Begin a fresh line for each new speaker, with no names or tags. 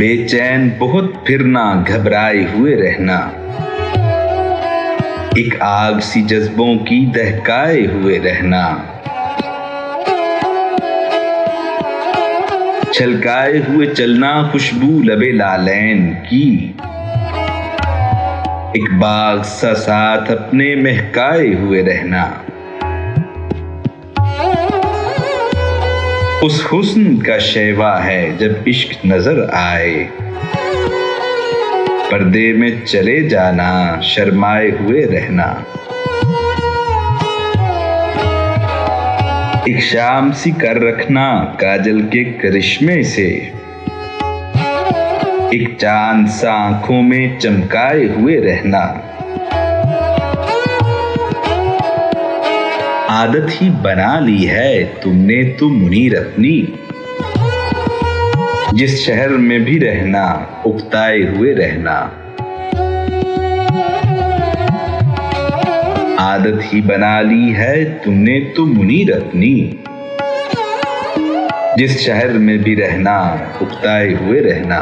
बेचैन बहुत फिरना, घबराए हुए रहना, एक आग सी जज्बों की दहकाए हुए रहना, छलकाए हुए चलना खुशबू लबे लालैन की, एक बाग सा साथ अपने महकाए हुए रहना, उस हुस्न का शेवा है जब इश्क नजर आए, पर्दे में चले जाना, शर्माए हुए रहना, एक शाम सी कर रखना काजल के करिश्मे से, एक चांद सा आंखों में चमकाए हुए रहना, आदत ही बना ली है तुमने तो मुनीर अपनी, जिस शहर में भी रहना उकताए हुए रहना, आदत ही बना ली है तुमने तो मुनीर अपनी, जिस शहर में भी रहना उकताए हुए रहना।